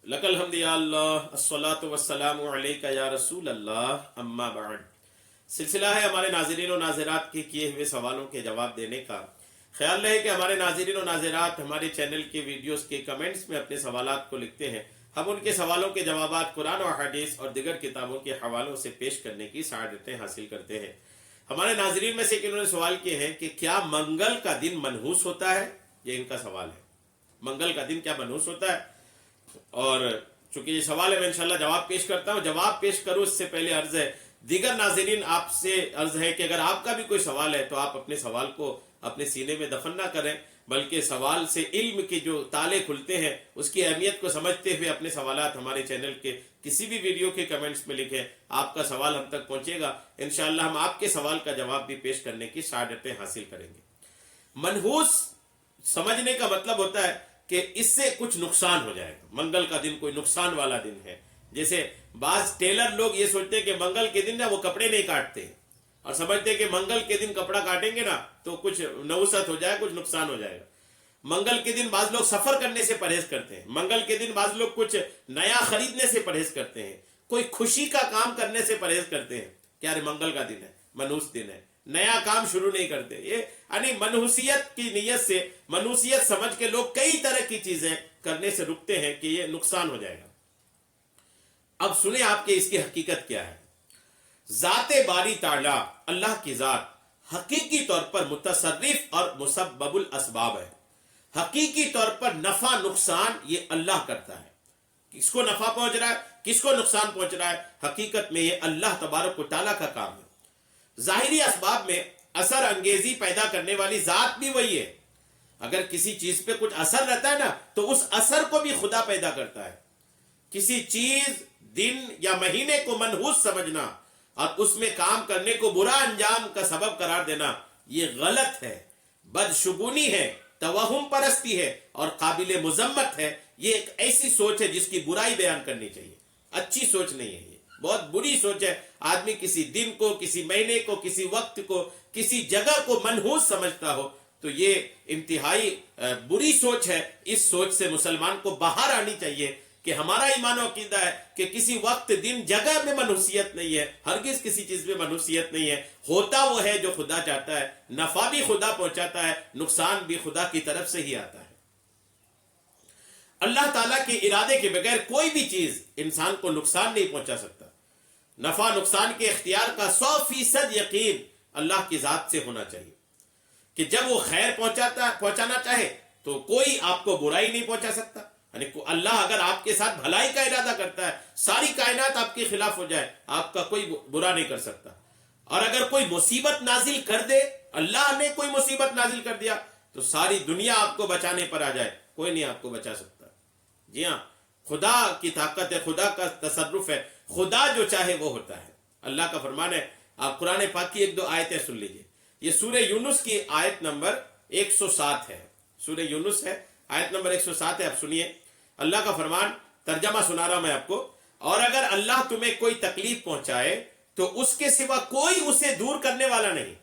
लकल हम्द या अल्लाह अस्सलातु वस्सलामु अलैका या रसूल अल्लाह अम्मा बाद। सिलसिला है हमारे नाज़रीन और नाज़रात के किए हुए सवालों के जवाब देने का। ख्याल रहे कि हमारे नाज़रीन और नाज़रात हमारे चैनल के वीडियोस के कमेंट्स में अपने सवालात को लिखते हैं। हम उनके सवालों के जवाबात कुरान और हदीस और दिगर किताबों के हवालों से पेश करने की सआदतें हासिल करते हैं। हमारे नाज़रीन में से एक इन्होंने सवाल किए हैं कि क्या मंगल का दिन मनहूस होता है। ये इनका सवाल है, मंगल का दिन क्या मनहूस होता है। और चूंकि ये सवाल है, मैं इंशाल्लाह जवाब पेश करता हूँ। जवाब पेश करूँ इससे पहले अर्ज है दीगर नाज़रीन, आपसे अर्ज है कि अगर आपका भी कोई सवाल है तो आप अपने सवाल को अपने सीने में दफन ना करें, बल्कि सवाल से इल्म के जो ताले खुलते हैं उसकी अहमियत को समझते हुए अपने सवालात हमारे चैनल के किसी भी वीडियो के कमेंट्स में लिखें। आपका सवाल हम तक पहुंचेगा, इंशाल्लाह हम आपके सवाल का जवाब भी पेश करने की सआदतें हासिल करेंगे। मनहूस समझने का मतलब होता है कि इससे कुछ नुकसान हो जाएगा। मंगल का दिन कोई नुकसान वाला दिन है। जैसे बाज टेलर लोग ये सोचते हैं कि मंगल के दिन ना वो कपड़े नहीं काटते हैं और समझते हैं कि मंगल के दिन कपड़ा काटेंगे ना तो कुछ नहुसत हो जाए, कुछ नुकसान हो जाएगा। मंगल के दिन बाज लोग सफर करने से परहेज करते हैं। मंगल के दिन बाज लोग कुछ नया खरीदने से परहेज करते हैं, कोई खुशी का काम करने से परहेज करते हैं। क्या रे मंगल का दिन है, मनहूस दिन है, नया काम शुरू नहीं करते। ये यानी मनहूसियत की नीयत से, मनहूसियत समझ के लोग कई तरह की चीजें करने से रुकते हैं कि ये नुकसान हो जाएगा। अब सुने आपके इसकी हकीकत क्या है। जाते बारी ताला अल्लाह की जात हकीकी तौर पर मुतसर्रिफ और मुसब्बबुल असबाब है। हकीकी तौर पर नफा नुकसान ये अल्लाह करता है। किसको नफा पहुंच रहा है, किसको नुकसान पहुंच रहा है, हकीकत में ये अल्लाह तबारक व तआला का काम है। जाहिरी असबाब में असर अंगेजी पैदा करने वाली जात भी वही है। अगर किसी चीज पे कुछ असर रहता है ना तो उस असर को भी खुदा पैदा करता है। किसी चीज, दिन या महीने को मनहूस समझना और उसमें काम करने को बुरा अंजाम का सबब करार देना ये गलत है, बदशुगुनी है, तवहुम परस्ती है और काबिल मुजम्मत है। ये एक ऐसी सोच है जिसकी बुराई बयान करनी चाहिए, अच्छी सोच नहीं है। ये बहुत बुरी सोच है। आदमी किसी दिन को, किसी महीने को, किसी वक्त को, किसी जगह को मनहूस समझता हो तो ये इंतहाई बुरी सोच है। इस सोच से मुसलमान को बाहर आनी चाहिए कि हमारा ईमान और अकीदा है कि किसी वक्त, दिन, जगह में मनहूसियत नहीं है। हरगिज किसी चीज में मनहूसियत नहीं है। होता वो है जो खुदा चाहता है। नफा भी खुदा पहुंचाता है, नुकसान भी खुदा की तरफ से ही आता है। अल्लाह ताला के इरादे के बगैर कोई भी चीज इंसान को नुकसान नहीं पहुंचा सकता। नफा नुकसान के इख्तियार का 100% यकीन अल्लाह की जात से होना चाहिए कि जब वो खैर पहुंचाना चाहे तो कोई आपको बुराई नहीं पहुंचा सकता। यानी अल्लाह अगर आपके साथ भलाई का इरादा करता है, सारी कायनात आपके खिलाफ हो जाए, आपका कोई बुरा नहीं कर सकता। और अगर कोई मुसीबत नाजिल कर दे, अल्लाह ने कोई मुसीबत नाजिल कर दिया तो सारी दुनिया आपको बचाने पर आ जाए, कोई नहीं आपको बचा सकता। जी हाँ, खुदा की ताकत है, खुदा का तसर्रुफ है। खुदा जो चाहे वो होता है। अल्लाह का फरमान है। आप कुरान पाक की एक दो आयतें सुन लीजिए। ये सूरह यूनुस की आयत नंबर 107 है। सूरह यूनुस है, आयत नंबर 107 है। आप सुनिए, अल्लाह का फरमान, तर्जमा सुना रहा मैं आपको। और अगर अल्लाह तुम्हें कोई तकलीफ पहुंचाए तो उसके सिवा कोई उसे दूर करने वाला नहीं।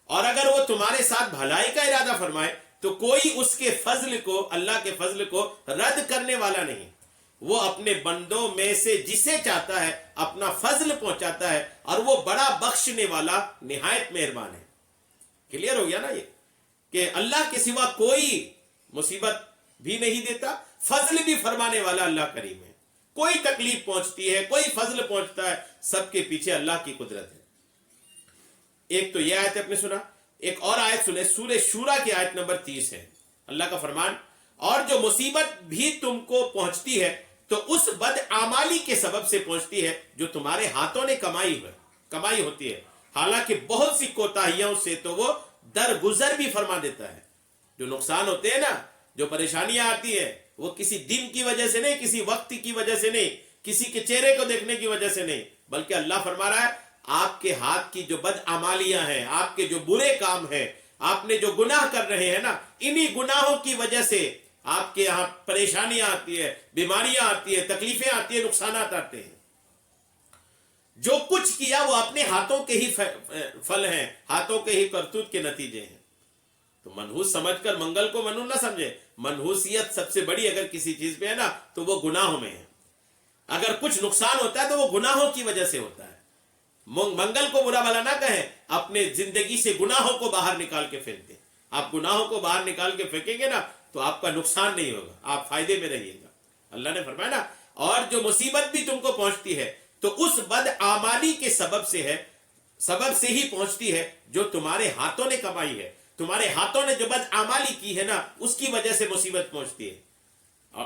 और अगर वो तुम्हारे साथ भलाई का इरादा फरमाए तो कोई उसके फजल को, अल्लाह के फजल को रद्द करने वाला नहीं। वो अपने बंदों में से जिसे चाहता है अपना फजल पहुंचाता है और वो बड़ा बख्शने वाला, निहायत मेहरबान है। क्लियर हो गया ना ये कि अल्लाह के सिवा कोई मुसीबत भी नहीं देता, फजल भी फरमाने वाला अल्लाह करीम है। कोई तकलीफ पहुंचती है, कोई फजल पहुंचता है, सबके पीछे अल्लाह की कुदरत है। एक तो यह आयत आपने सुना। एक और आयत सुने, सूरह शूरा की आयत नंबर 30 है। अल्लाह का फरमान, और जो मुसीबत भी तुमको पहुंचती है तो उस बदआमाली के सबब से पहुंचती है जो तुम्हारे हाथों ने कमाई होती है। हालांकि बहुत सी कोताहियों से तो वो दरगुजर भी फरमा देता है। जो नुकसान होते हैं ना, जो परेशानियां आती है, वो किसी दिन की वजह से नहीं, किसी वक्त की वजह से नहीं, किसी के चेहरे को देखने की वजह से नहीं, बल्कि अल्लाह फरमा रहा है आपके हाथ की जो बदआमालियां हैं, आपके जो बुरे काम हैं, आपने जो गुनाह कर रहे हैं ना, इन्हीं गुनाहों की वजह से आपके यहां परेशानियां आती है, बीमारियां आती है, तकलीफें आती है, नुकसान आते हैं। जो कुछ किया वो अपने हाथों के ही फल हैं, हाथों के ही करतूत के नतीजे हैं। तो मनहूस समझकर मंगल को मनहूस ना समझे, منحوسیت سب سے بڑی اگر کسی چیز پہ ہے نا تو وہ گناہوں میں ہے. اگر کچھ نقصان ہوتا ہے تو وہ گناہوں کی وجہ سے ہوتا ہے. منگل کو برا بھلا نہ کہیں, اپنے زندگی سے گناہوں کو باہر نکال کے پھینک دیں. آپ گناہوں کو باہر نکال کے پھینکیں گے نا تو آپ کا نقصان نہیں ہوگا, آپ فائدے میں رہیے گا. اللہ نے فرمایا نا, اور جو مصیبت بھی تم کو پہنچتی ہے تو اس بد اعمالی کے سبب سے ہے, سبب سے ہی پہنچتی ہے جو تمہارے ہاتھوں نے کمائی ہے. تمہارے ہاتھوں نے جو بد اعمالی کی ہے نا اس کی وجہ سے مصیبت پہنچتی ہے.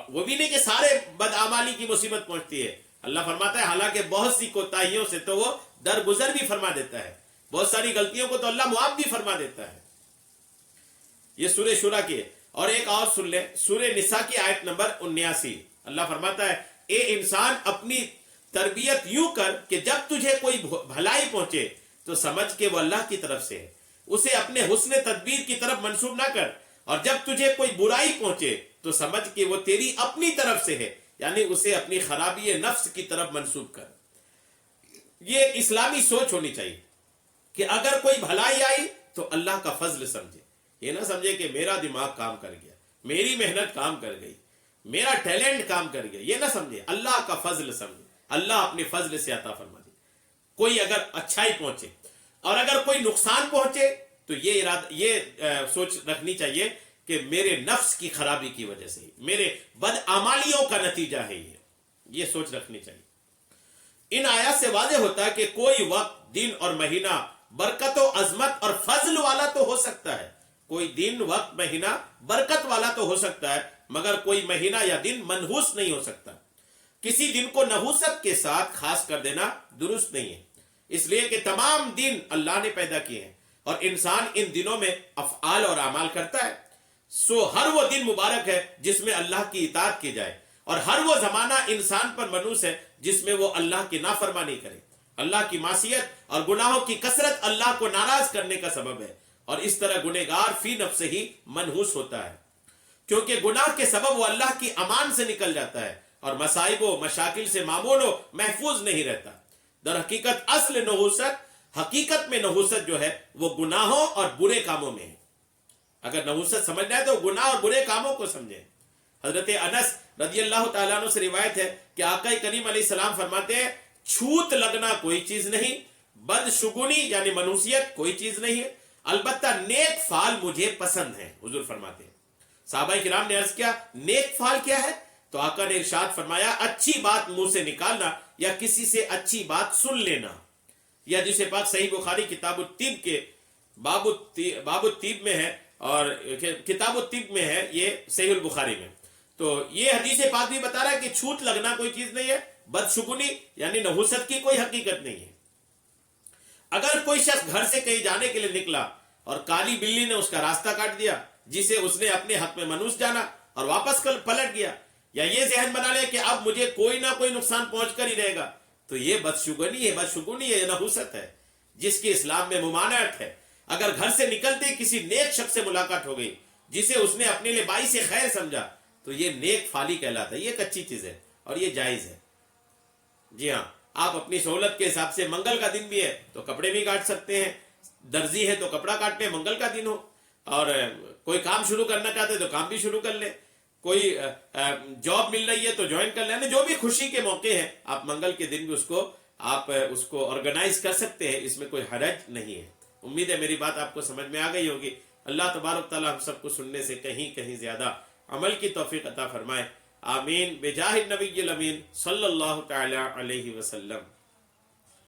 وہ بھی نہیں کہ سارے بد اعمالی کی مصیبت پہنچتی ہے. اللہ فرماتا ہے حالانکہ بہت سی کوتاہیوں سے تو وہ درگزر بھی فرما دیتا ہے, بہت ساری غلطیوں کو تو اللہ معاف بھی فرما دیتا ہے. یہ سورہ شورى کی ہے. اور ایک اور سن لیں, سورہ نساء کی آیت نمبر 79. اللہ فرماتا ہے اے انسان اپنی تربیت یوں کر کہ جب تجھے کوئی بھلائی پہنچے تو سمجھ کہ وہ اللہ کی طرف سے ہے, اسے اپنے حسن تدبیر کی طرف منسوب نہ کر, اور جب تجھے کوئی برائی پہنچے تو سمجھ کہ وہ تیری اپنی طرف سے ہے, یعنی اسے اپنی خرابی نفس کی طرف منسوب کر. یہ اسلامی سوچ ہونی چاہیے کہ اگر کوئی بھلائی آئی تو اللہ کا فضل سمجھے, یہ نہ سمجھے کہ میرا دماغ کام کر گیا, میری محنت کام کر گئی, میرا ٹیلنٹ کام کر گیا, یہ نہ سمجھے, اللہ کا فضل سمجھے. اللہ اپنے فضل سے عطا فرما دے. کوئی اگر اچھائی پہنچے اور اگر کوئی نقصان پہنچے تو یہ سوچ رکھنی چاہیے کہ میرے نفس کی خرابی کی وجہ سے, میرے بد اعمالیوں کا نتیجہ ہے یہ سوچ رکھنی چاہیے. ان آیات سے واضح ہوتا ہے کہ کوئی وقت, دن اور مہینہ برکت و عظمت اور فضل والا تو ہو سکتا ہے, کوئی دن, وقت, مہینہ برکت والا تو ہو سکتا ہے, مگر کوئی مہینہ یا دن منحوس نہیں ہو سکتا. کسی دن کو نحوست کے ساتھ خاص کر دینا درست نہیں ہے, اس لیے کہ تمام دن اللہ نے پیدا کیے ہیں اور انسان ان دنوں میں افعال اور اعمال کرتا ہے. سو ہر وہ دن مبارک ہے جس میں اللہ کی اطاعت کی جائے, اور ہر وہ زمانہ انسان پر منحوس ہے جس میں وہ اللہ کی نافرمانی کرے. اللہ کی معصیت اور گناہوں کی کثرت اللہ کو ناراض کرنے کا سبب ہے, اور اس طرح گنہگار فی نفس ہی منحوس ہوتا ہے, کیونکہ گناہ کے سبب وہ اللہ کی امان سے نکل جاتا ہے اور مصائب و مشاکل سے معمول و محفوظ نہیں رہتا. در حقیقت اصل نحوست, حقیقت میں نحوست جو ہے وہ گناہوں اور برے کاموں میں ہے. اگر نحوست سمجھنا ہے تو گناہ اور برے کاموں کو سمجھیں. حضرت انس رضی اللہ تعالیٰ عنہ سے روایت ہے کہ آقا کریم علیہ السلام فرماتے ہیں چھوت لگنا کوئی چیز نہیں, بدشگونی یعنی منحوسیت کوئی چیز نہیں ہے, البتہ نیک فعل مجھے پسند ہے. حضور فرماتے ہیں, صحابہ کرام نے عرض کیا نیک فعل کیا ہے؟ تو آقا نے ارشاد فرمایا اچھی بات منہ سے نکالنا یا کسی سے اچھی بات سن لینا. یہ حدیث پاک صحیح بخاری کتاب الطب کے باب الطب میں ہے, اور کتاب الطب میں ہے یہ صحیح البخاری میں. تو یہ حدیث پاک بھی بتا رہا ہے کہ چھوت لگنا کوئی چیز نہیں ہے, بدشگونی یعنی نحوست کی کوئی حقیقت نہیں ہے. اگر کوئی شخص گھر سے کہیں جانے کے لیے نکلا اور کالی بلی نے اس کا راستہ کاٹ دیا جسے اس نے اپنے حق میں منحوس جانا اور واپس پلٹ گیا, یا یہ ذہن بنا لے کہ اب مجھے کوئی نہ کوئی نقصان پہنچ کر ہی رہے گا, تو یہ بدشگونی ہے, یہ نحوست ہے جس کی اسلام میں ممانعت ہے. اگر گھر سے نکلتے کسی نیک شخص سے ملاقات ہو گئی جسے اس نے اپنے لیے باعث خیر سمجھا تو یہ نیک فعلی کہلاتا ہے, یہ ایک اچھی چیز ہے اور یہ جائز ہے. جی ہاں, آپ اپنی سہولت کے حساب سے, منگل کا دن بھی ہے تو کپڑے بھی کاٹ سکتے ہیں, درزی ہے تو کپڑا کاٹنے منگل کا دن ہو, اور کوئی کام شروع کرنا چاہتے ہیں تو کام بھی شروع کر لیں, کوئی جاب مل رہی ہے تو جوائن کر لیں, جو بھی خوشی کے موقع ہیں آپ منگل کے دن بھی آپ اس کو آرگنائز کر سکتے ہیں, اس میں کوئی حرج نہیں ہے. امید ہے میری بات آپ کو سمجھ میں آ گئی ہوگی. اللہ تبارک تعالی ہم سب کو سننے سے کہیں زیادہ عمل کی توفیق عطا فرمائے. آمین بجاہ النبی الامین صلی اللہ تعالی علیہ وسلم.